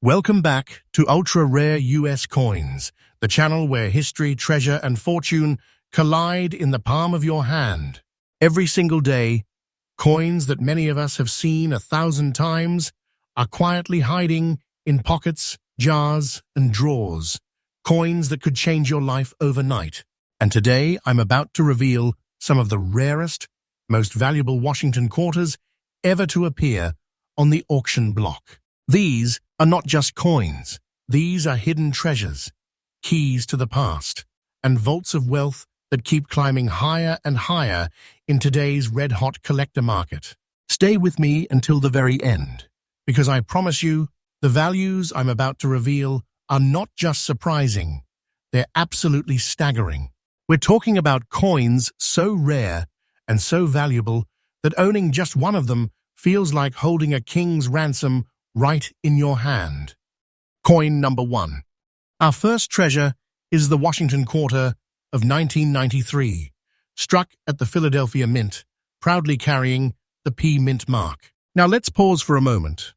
Welcome back to Ultra Rare US Coins, the channel where history, treasure, and fortune collide in the palm of your hand. Every single day, coins that many of us have seen 1,000 times are quietly hiding in pockets, jars, and drawers. Coins that could change your life overnight. And today, I'm about to reveal some of the rarest, most valuable Washington quarters ever to appear on the auction block. These are not just coins. These are hidden treasures, keys to the past, and vaults of wealth that keep climbing higher and higher in today's red-hot collector market. Stay with me until the very end, because I promise you, the values I'm about to reveal are not just surprising, they're absolutely staggering. We're talking about coins so rare and so valuable that owning just one of them feels like holding a king's ransom right in your hand. Coin number 1. Our first treasure is the Washington quarter of 1993, struck at the Philadelphia Mint, proudly carrying the P Mint mark. Now let's pause for a moment.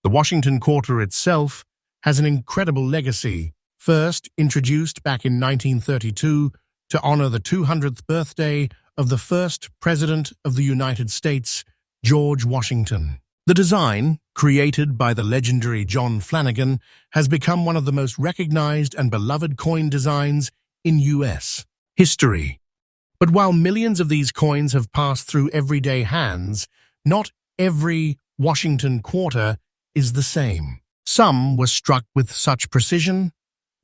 The Washington quarter itself has an incredible legacy, first introduced back in 1932 to honor the 200th birthday of the first President of the United States, George Washington. The design, created by the legendary John Flanagan, has become one of the most recognized and beloved coin designs in U.S. history. But while millions of these coins have passed through everyday hands, not every Washington quarter is the same. Some were struck with such precision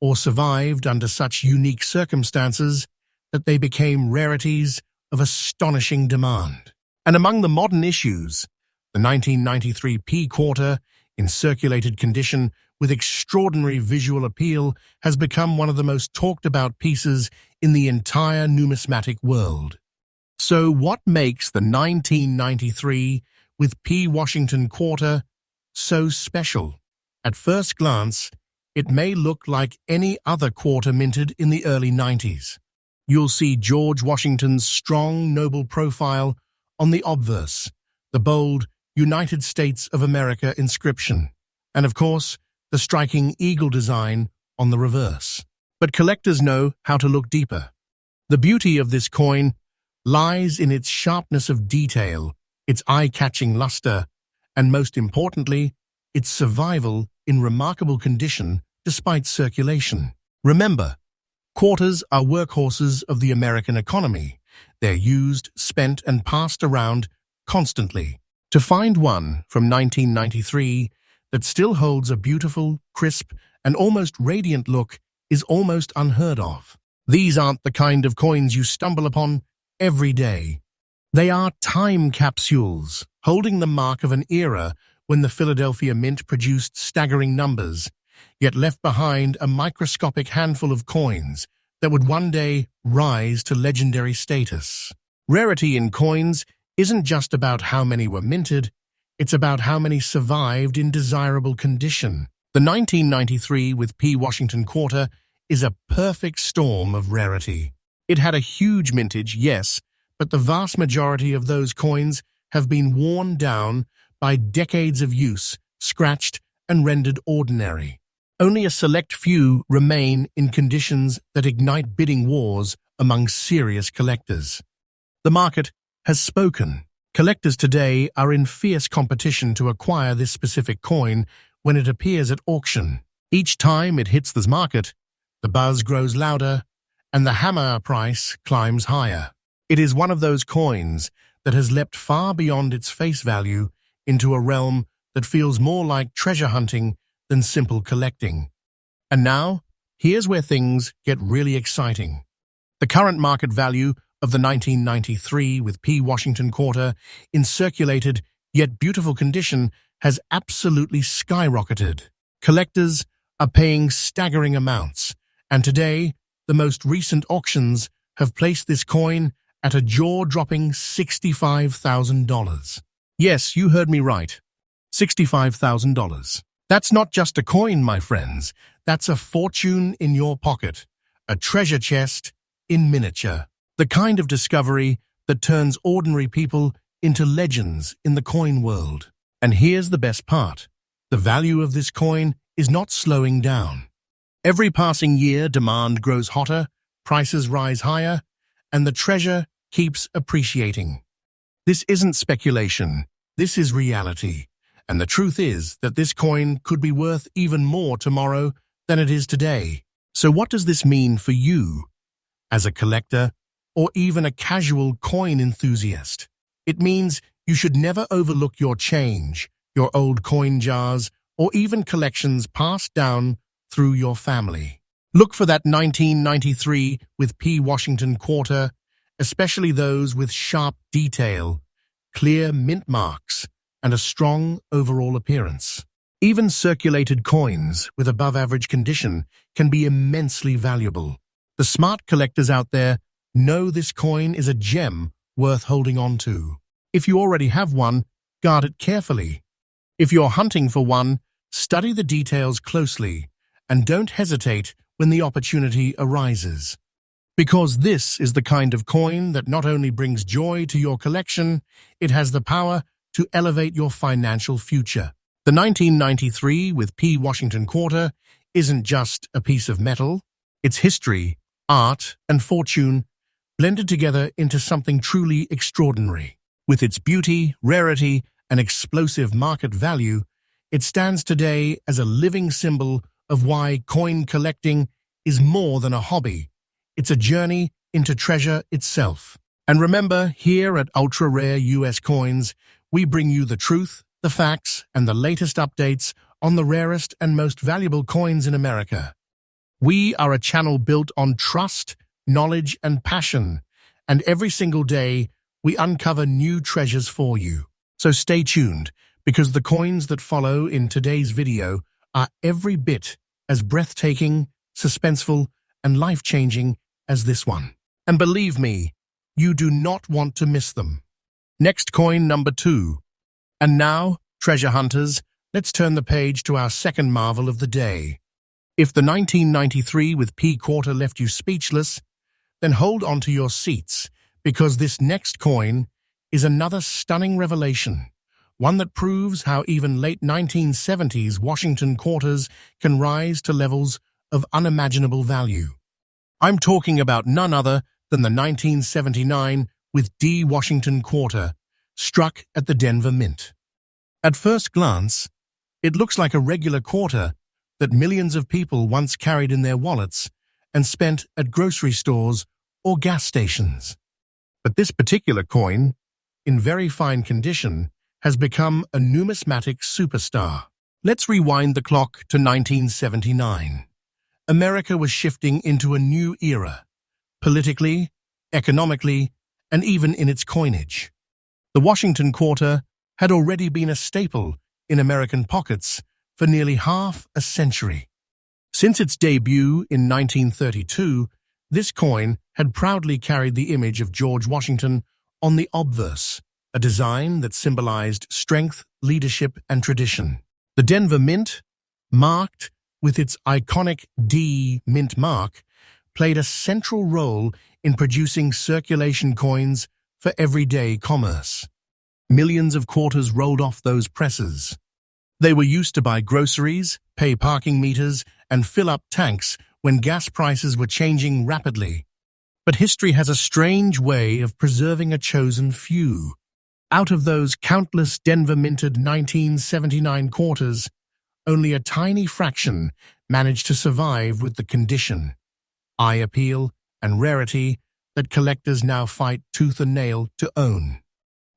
or survived under such unique circumstances that they became rarities of astonishing demand. And among the modern issues, the 1993 P quarter, in circulated condition with extraordinary visual appeal, has become one of the most talked-about pieces in the entire numismatic world. So what makes the 1993 with P Washington quarter so special? At first glance, it may look like any other quarter minted in the early 90s. You'll see George Washington's strong, noble profile on the obverse, the bold United States of America inscription, and of course, the striking eagle design on the reverse. But collectors know how to look deeper. The beauty of this coin lies in its sharpness of detail, its eye-catching luster, and most importantly, its survival in remarkable condition despite circulation. Remember, quarters are workhorses of the American economy. They're used, spent, and passed around constantly. To find one from 1993 that still holds a beautiful, crisp, and almost radiant look is almost unheard of. These aren't the kind of coins you stumble upon every day. They are time capsules, holding the mark of an era when the Philadelphia Mint produced staggering numbers, yet left behind a microscopic handful of coins that would one day rise to legendary status. Rarity in coins isn't just about how many were minted, it's about how many survived in desirable condition. The 1993 with P Washington quarter is a perfect storm of rarity. It had a huge mintage, yes, but the vast majority of those coins have been worn down by decades of use, scratched, and rendered ordinary. Only a select few remain in conditions that ignite bidding wars among serious collectors. The market has spoken. Collectors today are in fierce competition to acquire this specific coin when it appears at auction. Each time it hits the market, the buzz grows louder and the hammer price climbs higher. It is one of those coins that has leapt far beyond its face value into a realm that feels more like treasure hunting than simple collecting. And now, here's where things get really exciting. The current market value of the 1993 with P Washington quarter in circulated yet beautiful condition has absolutely skyrocketed. Collectors are paying staggering amounts, and today the most recent auctions have placed this coin at a jaw-dropping $65,000. Yes, you heard me right. $65,000. That's not just a coin, my friends. That's a fortune in your pocket, a treasure chest in miniature. The kind of discovery that turns ordinary people into legends in the coin world. And here's the best part. The value of this coin is not slowing down. Every passing year, demand grows hotter, prices rise higher, and the treasure keeps appreciating. This isn't speculation, this is reality. And the truth is that this coin could be worth even more tomorrow than it is today. So what does this mean for you, as a collector, or even a casual coin enthusiast? It means you should never overlook your change, your old coin jars, or even collections passed down through your family. Look for that 1993 with P. Washington quarter, especially those with sharp detail, clear mint marks, and a strong overall appearance. Even circulated coins with above-average condition can be immensely valuable. The smart collectors out there know this coin is a gem worth holding on to. If you already have one, guard it carefully. If you're hunting for one, study the details closely and don't hesitate when the opportunity arises. Because this is the kind of coin that not only brings joy to your collection, it has the power to elevate your financial future. The 1993 with P. Washington quarter isn't just a piece of metal. It's history, art, and fortune blended together into something truly extraordinary. With its beauty, rarity, and explosive market value, it stands today as a living symbol of why coin collecting is more than a hobby. It's a journey into treasure itself. And remember, here at Ultra Rare US Coins, we bring you the truth, the facts, and the latest updates on the rarest and most valuable coins in America. We are a channel built on trust, knowledge, and passion, and every single day we uncover new treasures for you. So stay tuned, because the coins that follow in today's video are every bit as breathtaking, suspenseful, and life-changing as this one. And believe me, you do not want to miss them. Next coin number 2. And now, treasure hunters, let's turn the page to our second marvel of the day. If the 1993 with P quarter left you speechless, then hold on to your seats, because this next coin is another stunning revelation, one that proves how even late 1970s Washington quarters can rise to levels of unimaginable value. I'm talking about none other than the 1979 with D Washington quarter, struck at the Denver Mint. At first glance, it looks like a regular quarter that millions of people once carried in their wallets and spent at grocery stores or gas stations. But this particular coin, in very fine condition, has become a numismatic superstar. Let's rewind the clock to 1979. America was shifting into a new era, politically, economically, and even in its coinage. The Washington quarter had already been a staple in American pockets for nearly half a century. Since its debut in 1932, this coin had proudly carried the image of George Washington on the obverse, a design that symbolized strength, leadership, and tradition. The Denver Mint, marked with its iconic D mint mark, played a central role in producing circulation coins for everyday commerce. Millions of quarters rolled off those presses. They were used to buy groceries, pay parking meters, and fill up tanks when gas prices were changing rapidly. But history has a strange way of preserving a chosen few. Out of those countless Denver-minted 1979 quarters, only a tiny fraction managed to survive with the condition, eye appeal, and rarity that collectors now fight tooth and nail to own.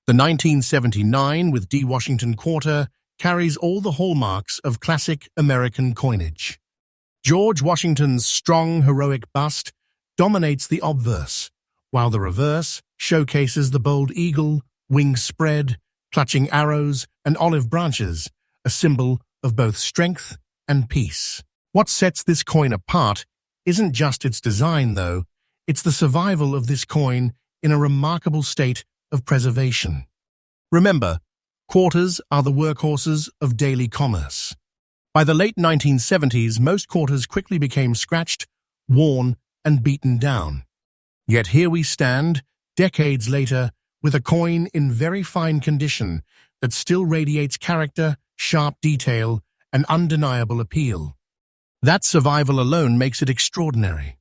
The 1979 with D Washington quarter carries all the hallmarks of classic American coinage. George Washington's strong, heroic bust dominates the obverse, while the reverse showcases the bold eagle, wings spread, clutching arrows, and olive branches, a symbol of both strength and peace. What sets this coin apart isn't just its design, though. It's the survival of this coin in a remarkable state of preservation. Remember, quarters are the workhorses of daily commerce. By the late 1970s, most quarters quickly became scratched, worn, and beaten down. Yet here we stand, decades later, with a coin in very fine condition that still radiates character, sharp detail, an undeniable appeal. That survival alone makes it extraordinary.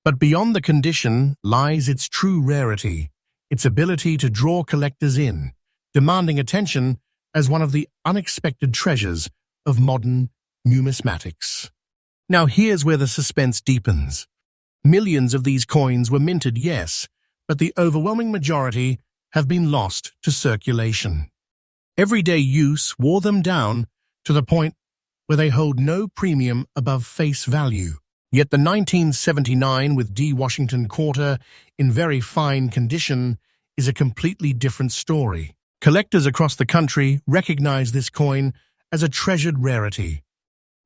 But beyond the condition lies its true rarity, its ability to draw collectors in, demanding attention as one of the unexpected treasures of modern numismatics. Now here's where the suspense deepens. Millions of these coins were minted, yes, but the overwhelming majority have been lost to circulation. Everyday use wore them down to the point where they hold no premium above face value. Yet the 1979 with D. Washington quarter in very fine condition is a completely different story. Collectors across the country recognize this coin as a treasured rarity.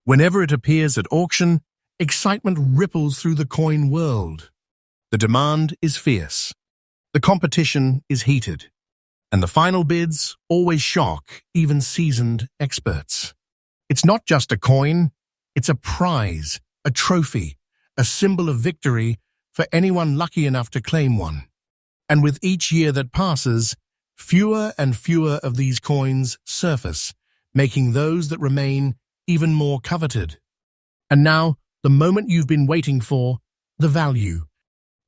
Whenever it appears at auction, excitement ripples through the coin world. The demand is fierce. The competition is heated. And the final bids always shock even seasoned experts. It's not just a coin, it's a prize, a trophy, a symbol of victory for anyone lucky enough to claim one. And with each year that passes, fewer and fewer of these coins surface, making those that remain even more coveted. And now, the moment you've been waiting for, the value.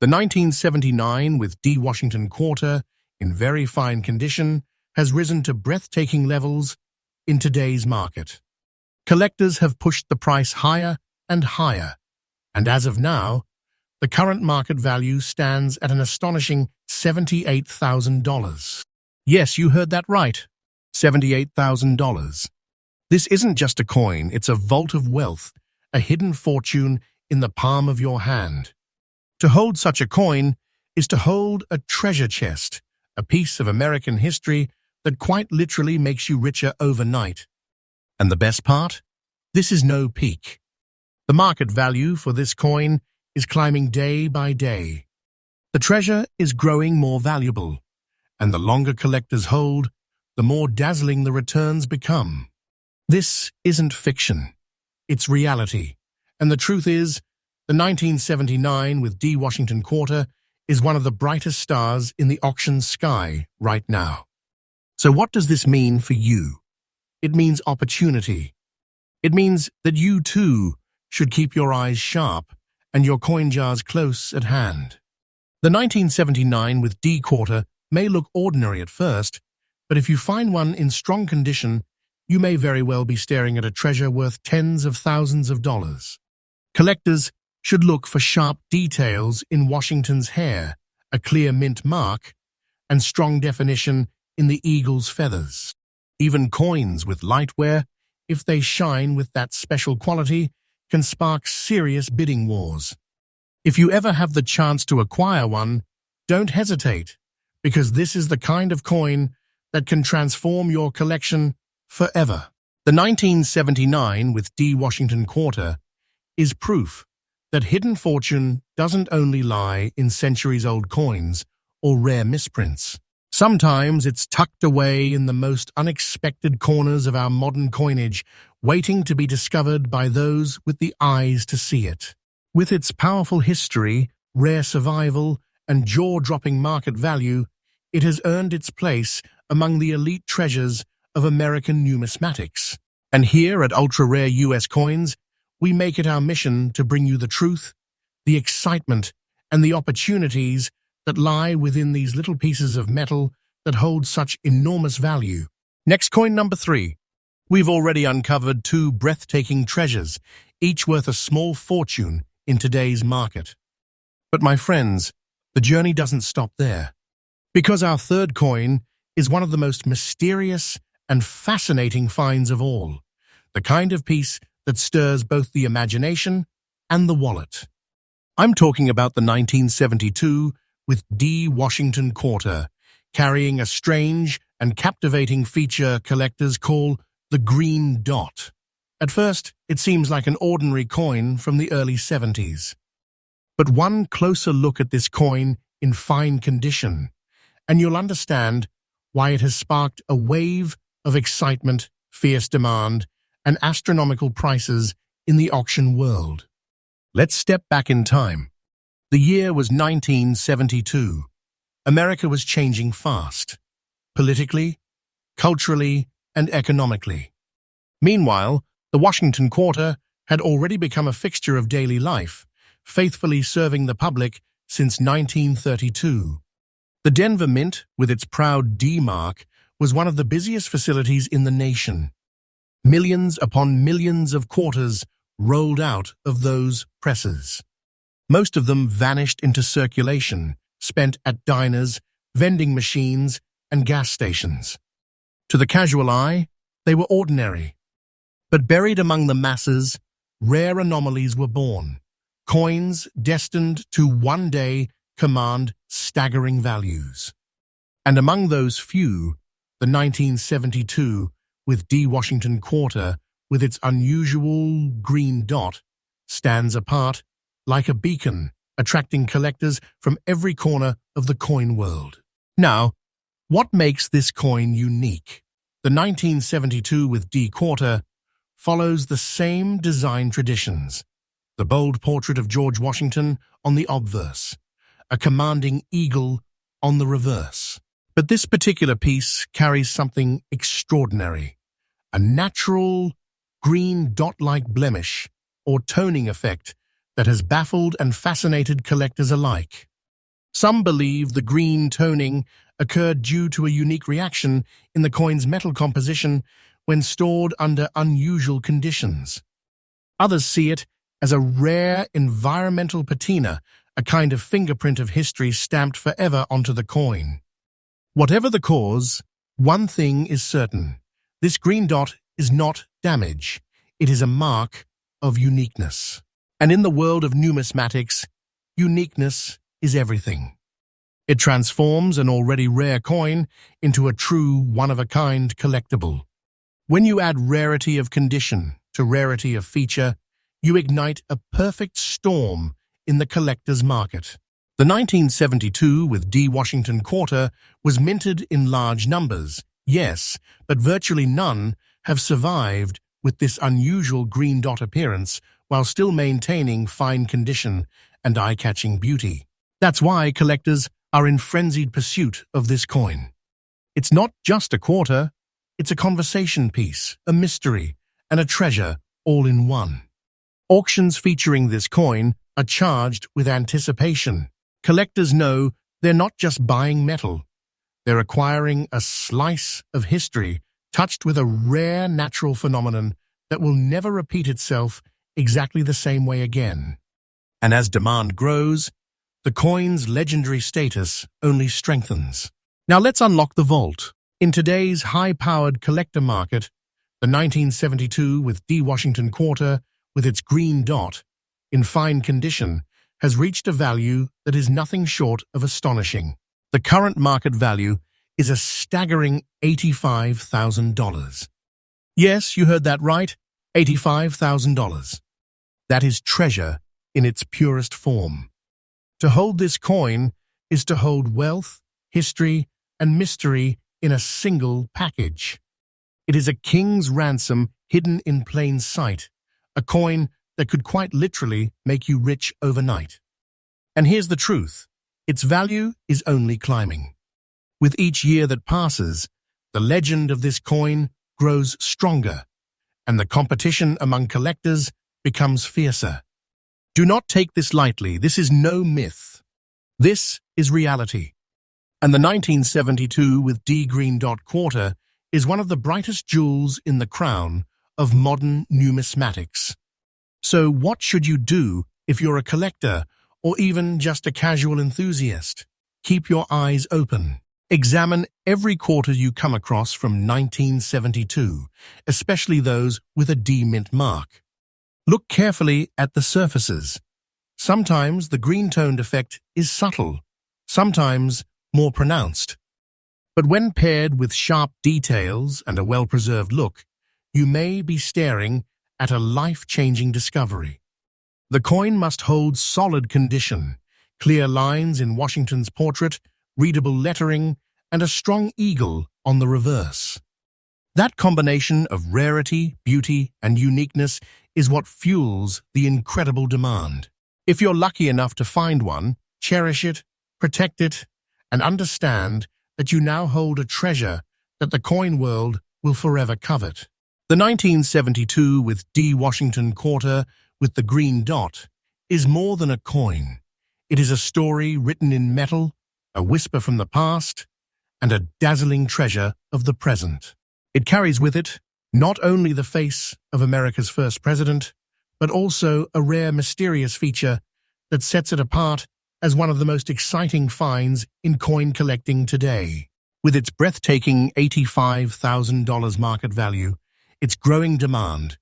The 1979 with D. Washington quarter, in very fine condition, has risen to breathtaking levels in today's market. Collectors have pushed the price higher and higher, and as of now, the current market value stands at an astonishing $78,000. Yes, you heard that right, $78,000. This isn't just a coin, it's a vault of wealth, a hidden fortune in the palm of your hand. To hold such a coin is to hold a treasure chest, a piece of American history that quite literally makes you richer overnight. And the best part? This is no peak. The market value for this coin is climbing day by day. The treasure is growing more valuable, and the longer collectors hold, the more dazzling the returns become. This isn't fiction. It's reality. And the truth is, the 1979 with D. Washington quarter is one of the brightest stars in the auction sky right now. So what does this mean for you? It means opportunity. It means that you too should keep your eyes sharp and your coin jars close at hand. The 1979 with D quarter may look ordinary at first, but if you find one in strong condition, you may very well be staring at a treasure worth tens of thousands of dollars. Collectors should look for sharp details in Washington's hair, a clear mint mark, and strong definition in the eagle's feathers. Even coins with light wear, if they shine with that special quality, can spark serious bidding wars. If you ever have the chance to acquire one, don't hesitate, because this is the kind of coin that can transform your collection forever. The 1979 with D. Washington quarter is proof that hidden fortune doesn't only lie in centuries-old coins or rare misprints. Sometimes it's tucked away in the most unexpected corners of our modern coinage, waiting to be discovered by those with the eyes to see it. With its powerful history, rare survival, and jaw-dropping market value, it has earned its place among the elite treasures of American numismatics. And here at Ultra Rare US Coins, we make it our mission to bring you the truth, the excitement, and the opportunities that lie within these little pieces of metal that hold such enormous value. Next coin number 3. We've already uncovered 2 breathtaking treasures, each worth a small fortune in today's market. But my friends, the journey doesn't stop there. Because our third coin is one of the most mysterious and fascinating finds of all, the kind of piece that stirs both the imagination and the wallet. I'm talking about the 1972 with D. Washington quarter, carrying a strange and captivating feature collectors call the green dot. At first, it seems like an ordinary coin from the early 70s. But one closer look at this coin in fine condition, and you'll understand why it has sparked a wave of excitement, fierce demand, and astronomical prices in the auction world. Let's step back in time. The year was 1972. America was changing fast, politically, culturally, and economically. Meanwhile, The Washington Quarter had already become a fixture of daily life, faithfully serving the public since 1932. The Denver Mint, with its proud D mark, was one of the busiest facilities in the nation. Millions upon millions of quarters rolled out of those presses. Most of them vanished into circulation, spent at diners, vending machines, and gas stations. To the casual eye, they were ordinary. But buried among the masses, rare anomalies were born, coins destined to one day command staggering values. And among those few, the 1972 with D Washington Quarter, with its unusual green dot, stands apart like a beacon, attracting collectors from every corner of the coin world. Now, what makes this coin unique? The 1972 with D Quarter follows the same design traditions. The bold portrait of George Washington on the obverse, a commanding eagle on the reverse. But this particular piece carries something extraordinary, a natural green dot-like blemish or toning effect that has baffled and fascinated collectors alike. Some believe the green toning occurred due to a unique reaction in the coin's metal composition when stored under unusual conditions. Others see it as a rare environmental patina, a kind of fingerprint of history stamped forever onto the coin. Whatever the cause, one thing is certain. This green dot is not damage. It is a mark of uniqueness. And in the world of numismatics, uniqueness is everything. It transforms an already rare coin into a true one-of-a-kind collectible. When you add rarity of condition to rarity of feature, you ignite a perfect storm in the collector's market. The 1972 with D Washington Quarter was minted in large numbers, yes, but virtually none have survived with this unusual green dot appearance while still maintaining fine condition and eye-catching beauty. That's why collectors are in frenzied pursuit of this coin. It's not just a quarter, it's a conversation piece, a mystery, and a treasure all in one. Auctions featuring this coin are charged with anticipation. Collectors know they're not just buying metal, they're acquiring a slice of history touched with a rare natural phenomenon that will never repeat itself exactly the same way again. And as demand grows, the coin's legendary status only strengthens. Now let's unlock the vault. In today's high-powered collector market, the 1972 with D Washington Quarter, with its green dot, in fine condition, has reached a value that is nothing short of astonishing. The current market value is a staggering $85,000. Yes, you heard that right, $85,000. That is treasure in its purest form. To hold this coin is to hold wealth, history, and mystery in a single package. It is a king's ransom hidden in plain sight, a coin that could quite literally make you rich overnight. And here's the truth, its value is only climbing. With each year that passes, the legend of this coin grows stronger, and the competition among collectors becomes fiercer. Do not take this lightly, this is no myth. This is reality. And the 1972 with D green dot quarter is one of the brightest jewels in the crown of modern numismatics. So what should you do if you're a collector or even just a casual enthusiast? Keep your eyes open. Examine every quarter you come across from 1972, especially those with a D mint mark. Look carefully at the surfaces. Sometimes the green-toned effect is subtle, sometimes more pronounced. But when paired with sharp details and a well-preserved look, you may be staring at a life-changing discovery. The coin must hold solid condition, clear lines in Washington's portrait, readable lettering, and a strong eagle on the reverse. That combination of rarity, beauty, and uniqueness is what fuels the incredible demand. If you're lucky enough to find one, cherish it, protect it, and understand that you now hold a treasure that the coin world will forever covet. The 1972 with D. Washington quarter with the green dot is more than a coin. It is a story written in metal, a whisper from the past, and a dazzling treasure of the present. It carries with it not only the face of America's first president, but also a rare mysterious feature that sets it apart as one of the most exciting finds in coin collecting today. With its breathtaking $85,000 market value, its growing demand,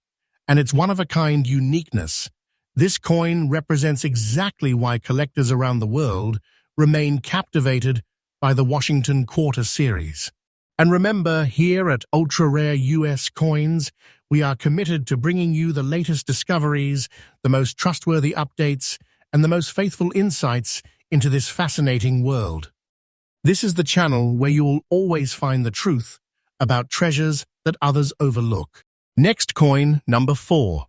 and its one-of-a-kind uniqueness, this coin represents exactly why collectors around the world remain captivated by the Washington Quarter series. And remember, here at Ultra Rare US Coins, we are committed to bringing you the latest discoveries, the most trustworthy updates, and the most faithful insights into this fascinating world. This is the channel where you will always find the truth about treasures that others overlook. Next coin, number 4.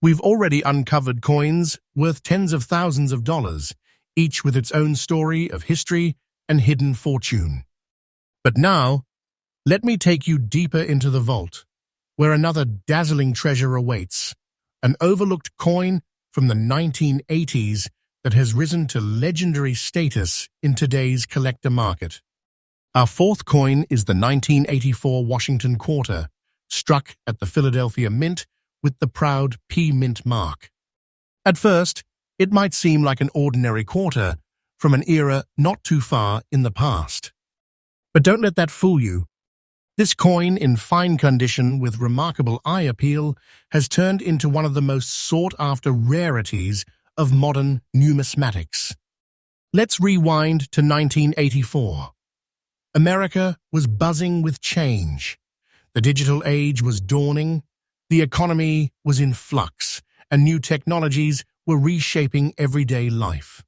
We've already uncovered coins worth tens of thousands of dollars, each with its own story of history and hidden fortune. But now, let me take you deeper into the vault, where another dazzling treasure awaits, an overlooked coin from the 1980s that has risen to legendary status in today's collector market. Our fourth coin is the 1984 Washington Quarter, struck at the Philadelphia Mint with the proud P Mint mark. At first, it might seem like an ordinary quarter from an era not too far in the past. But don't let that fool you. This coin, in fine condition with remarkable eye appeal, has turned into one of the most sought-after rarities of modern numismatics. Let's rewind to 1984. America was buzzing with change. The digital age was dawning, the economy was in flux, and new technologies were reshaping everyday life.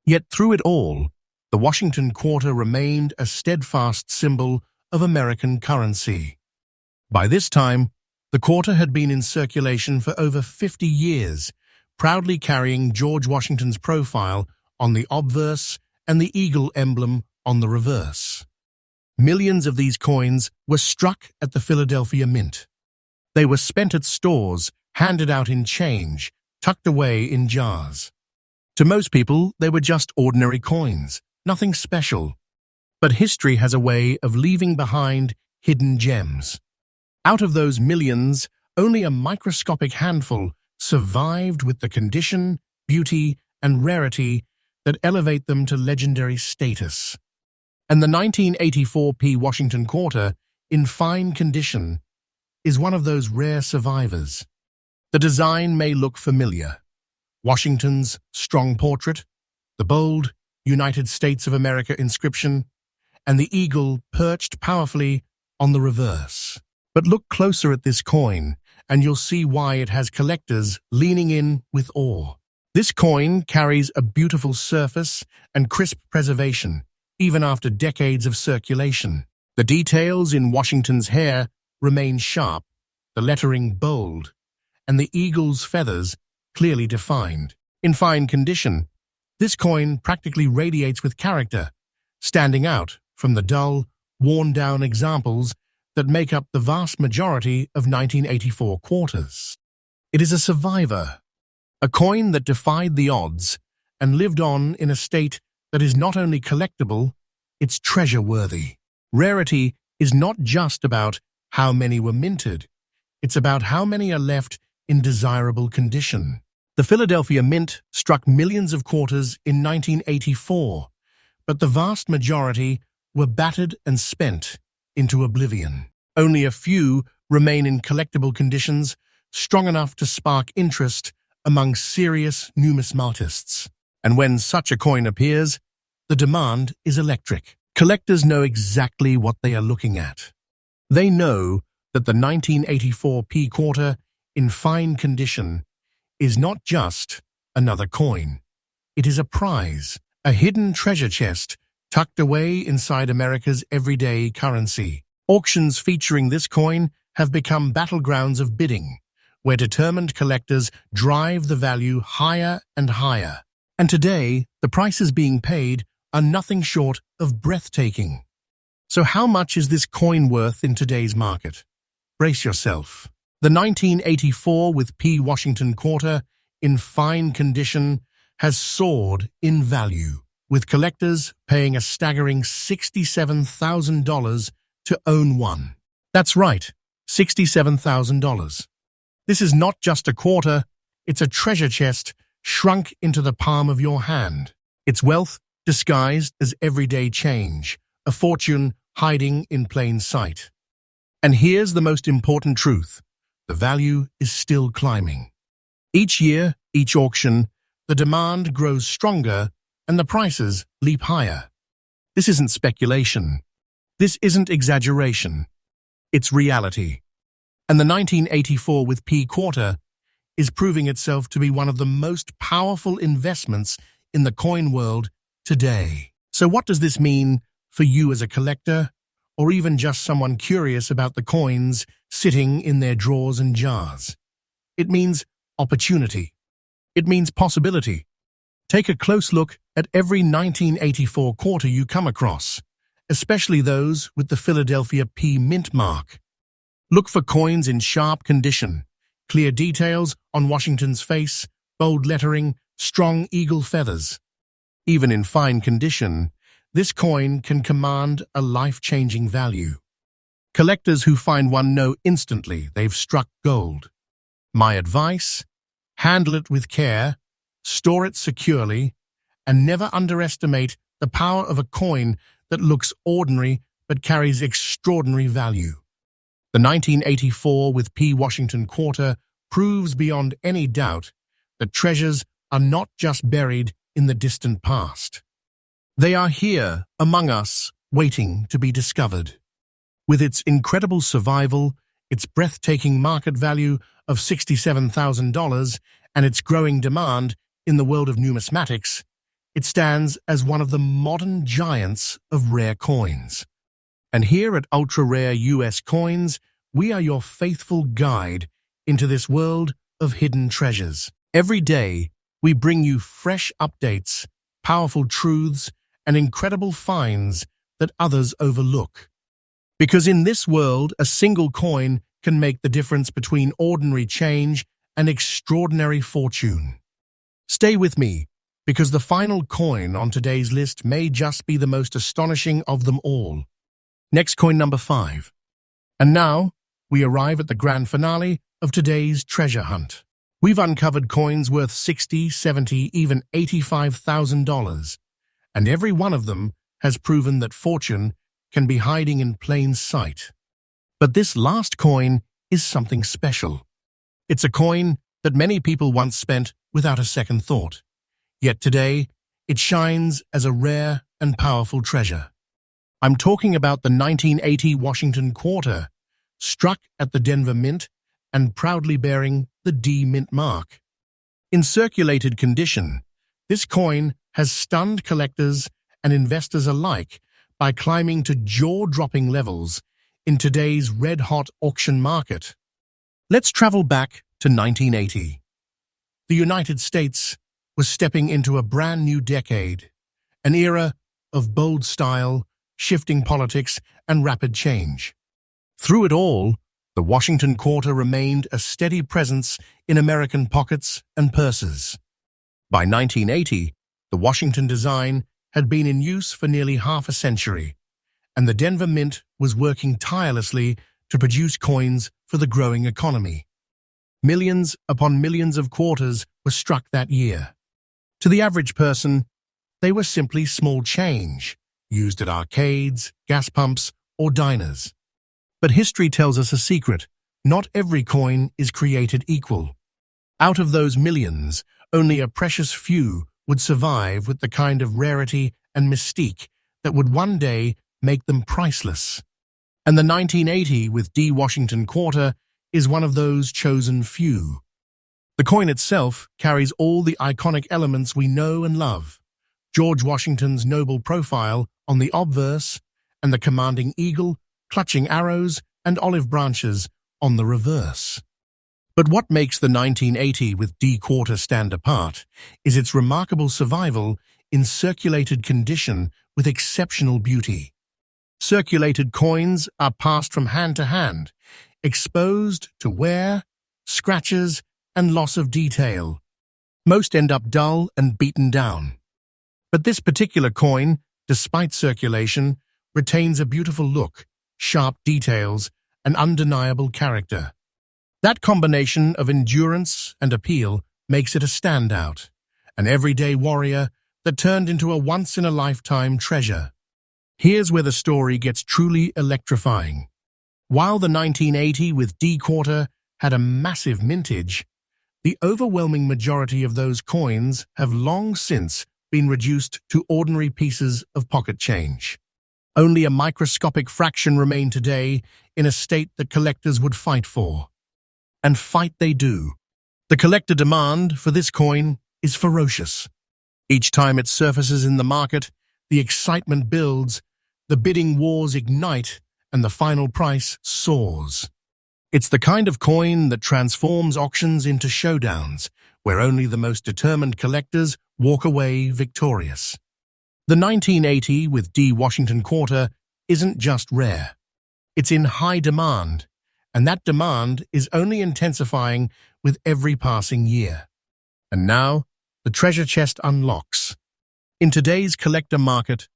Yet through it all, the Washington Quarter remained a steadfast symbol of American currency. By this time, the quarter had been in circulation for over 50 years, proudly carrying George Washington's profile on the obverse and the eagle emblem on the reverse. Millions of these coins were struck at the Philadelphia Mint. They were spent at stores, handed out in change, tucked away in jars. To most people, they were just ordinary coins, nothing special. But history has a way of leaving behind hidden gems. Out of those millions, only a microscopic handful survived with the condition, beauty, and rarity that elevate them to legendary status. And the 1984 P Washington Quarter, in fine condition, is one of those rare survivors. The design may look familiar. Washington's strong portrait, the bold United States of America inscription, and the eagle perched powerfully on the reverse. But look closer at this coin, and you'll see why it has collectors leaning in with awe. This coin carries a beautiful surface and crisp preservation, even after decades of circulation. The details in Washington's hair remain sharp, the lettering bold, and the eagle's feathers clearly defined. In fine condition, this coin practically radiates with character, standing out from the dull, worn-down examples that make up the vast majority of 1984 quarters. It is a survivor, a coin that defied the odds and lived on in a state that is not only collectible, it's treasure-worthy. Rarity is not just about how many were minted, it's about how many are left in desirable condition. The Philadelphia Mint struck millions of quarters in 1984, but the vast majority were battered and spent into oblivion. Only a few remain in collectible conditions strong enough to spark interest among serious numismatists. And when such a coin appears, the demand is electric. Collectors know exactly what they are looking at. They know that the 1984 P Quarter, in fine condition, is not just another coin. It is a prize, a hidden treasure chest tucked away inside America's everyday currency. Auctions featuring this coin have become battlegrounds of bidding, where determined collectors drive the value higher and higher. And today, the prices being paid are nothing short of breathtaking. So how much is this coin worth in today's market? brace yourself. The 1984 with P. Washington quarter, in fine condition, has soared in value, with collectors paying a staggering $67,000 to own one. That's right, $67,000. This is not just a quarter, it's a treasure chest shrunk into the palm of your hand. It's wealth disguised as everyday change, a fortune hiding in plain sight. And here's the most important truth. The value is still climbing. Each year, each auction, the demand grows stronger and the prices leap higher. This isn't speculation. This isn't exaggeration. It's reality. And the 1984 with P quarter is proving itself to be one of the most powerful investments in the coin world today. So what does this mean for you as a collector, or even just someone curious about the coins sitting in their drawers and jars? It means opportunity. It means possibility. Take a close look at every 1984 quarter you come across, especially those with the Philadelphia P mint mark. Look for coins in sharp condition, clear details on Washington's face, bold lettering, strong eagle feathers. Even in fine condition, this coin can command a life-changing value. Collectors who find one know instantly they've struck gold. My advice? Handle it with care, store it securely, and never underestimate the power of a coin that looks ordinary but carries extraordinary value. The 1984 with P. Washington quarter proves beyond any doubt that treasures are not just buried in the distant past. They are here among us, waiting to be discovered. With its incredible survival, its breathtaking market value of $67,000, and its growing demand in the world of numismatics, it stands as one of the modern giants of rare coins. And here at Ultra Rare US Coins, we are your faithful guide into this world of hidden treasures. Every day, we bring you fresh updates, powerful truths, and incredible finds that others overlook. Because in this world, a single coin can make the difference between ordinary change and extraordinary fortune. Stay with me, because the final coin on today's list may just be the most astonishing of them all. Next coin number 5. And now, we arrive at the grand finale of today's treasure hunt. We've uncovered coins worth $60,000, $70,000, even $85,000, and every one of them has proven that fortune can be hiding in plain sight. But this last coin is something special. It's a coin that many people once spent without a second thought. Yet today, it shines as a rare and powerful treasure. I'm talking about the 1980 Washington quarter, struck at the Denver Mint and proudly bearing the D Mint mark. In circulated condition, this coin has stunned collectors and investors alike by climbing to jaw-dropping levels in today's red-hot auction market. Let's travel back to 1980. The United States was stepping into a brand new decade, an era of bold style, shifting politics, and rapid change. Through it all, the Washington quarter remained a steady presence in American pockets and purses. By 1980, the Washington design had been in use for nearly half a century, and the Denver Mint was working tirelessly to produce coins for the growing economy. Millions upon millions of quarters were struck that year. To the average person, they were simply small change, used at arcades, gas pumps, or diners. But history tells us a secret. Not every coin is created equal. Out of those millions, only a precious few would survive with the kind of rarity and mystique that would one day make them priceless. And the 1980 with D Washington quarter is one of those chosen few. The coin itself carries all the iconic elements we know and love. George Washington's noble profile on the obverse, and the commanding eagle, clutching arrows, and olive branches on the reverse. But what makes the 1980 with D quarter stand apart is its remarkable survival in circulated condition with exceptional beauty. Circulated coins are passed from hand to hand, exposed to wear, scratches, and loss of detail. Most end up dull and beaten down. But this particular coin, despite circulation, retains a beautiful look, sharp details, and undeniable character. That combination of endurance and appeal makes it a standout, an everyday warrior that turned into a once-in-a-lifetime treasure. Here's where the story gets truly electrifying. While the 1980 with D quarter had a massive mintage, the overwhelming majority of those coins have long since been reduced to ordinary pieces of pocket change. Only a microscopic fraction remain today in a state that collectors would fight for. And fight they do. The collector demand for this coin is ferocious. Each time it surfaces in the market, the excitement builds, the bidding wars ignite, and the final price soars. It's the kind of coin that transforms auctions into showdowns, where only the most determined collectors walk away victorious. The 1980 with D Washington quarter isn't just rare. It's in high demand, and that demand is only intensifying with every passing year. And now, the treasure chest unlocks. In today's collector market,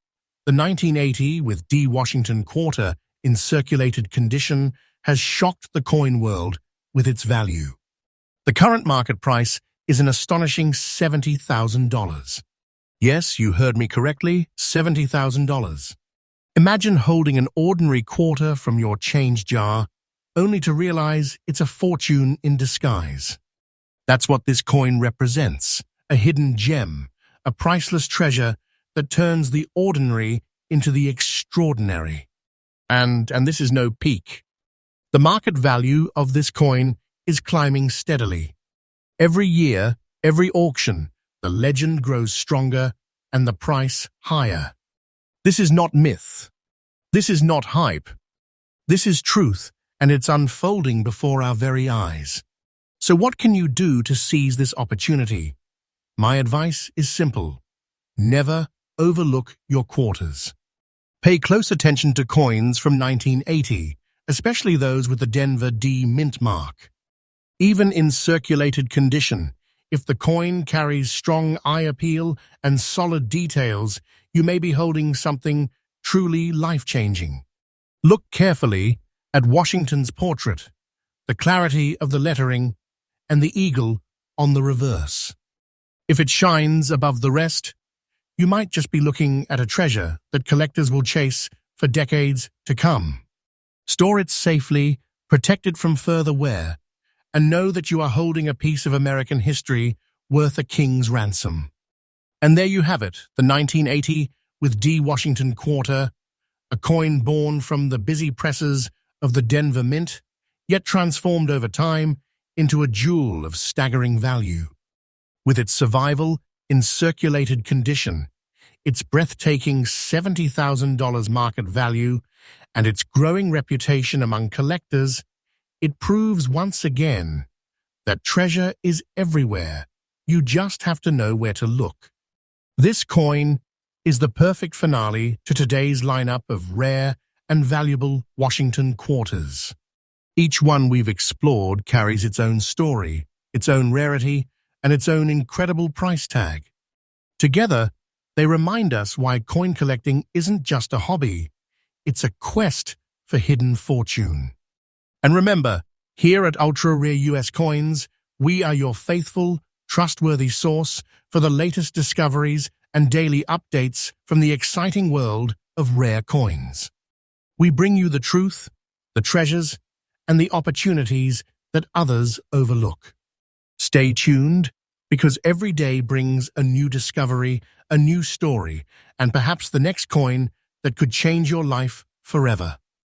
the 1980 with D Washington quarter in circulated condition has shocked the coin world with its value. The current market price is an astonishing $70,000. Yes, you heard me correctly, $70,000. Imagine holding an ordinary quarter from your change jar, only to realize it's a fortune in disguise. That's what this coin represents, a hidden gem, a priceless treasure that turns the ordinary into the extraordinary. And this is no peak. The market value of this coin is climbing steadily. Every year, every auction, the legend grows stronger and the price higher. This is not myth. This is not hype. This is truth, and it's unfolding before our very eyes. So what can you do to seize this opportunity? My advice is simple. Never overlook your quarters. Pay close attention to coins from 1980, especially those with the Denver D mint mark. Even in circulated condition, if the coin carries strong eye appeal and solid details, you may be holding something truly life-changing. Look carefully at Washington's portrait, the clarity of the lettering, and the eagle on the reverse. If it shines above the rest, you might just be looking at a treasure that collectors will chase for decades to come. Store it safely, protect it from further wear, and know that you are holding a piece of American history worth a king's ransom. And there you have it, the 1980 with D Washington quarter, a coin born from the busy presses of the Denver Mint, yet transformed over time into a jewel of staggering value. With its survival in circulated condition, its breathtaking $70,000 market value, and its growing reputation among collectors, it proves once again that treasure is everywhere. You just have to know where to look. This coin is the perfect finale to today's lineup of rare and valuable Washington quarters. Each one we've explored carries its own story, its own rarity, and its own incredible price tag. Together, they remind us why coin collecting isn't just a hobby, it's a quest for hidden fortune. And remember, here at Ultra Rare US Coins, we are your faithful, trustworthy source for the latest discoveries and daily updates from the exciting world of rare coins. We bring you the truth, the treasures, and the opportunities that others overlook. Stay tuned, because every day brings a new discovery, a new story, and perhaps the next coin that could change your life forever.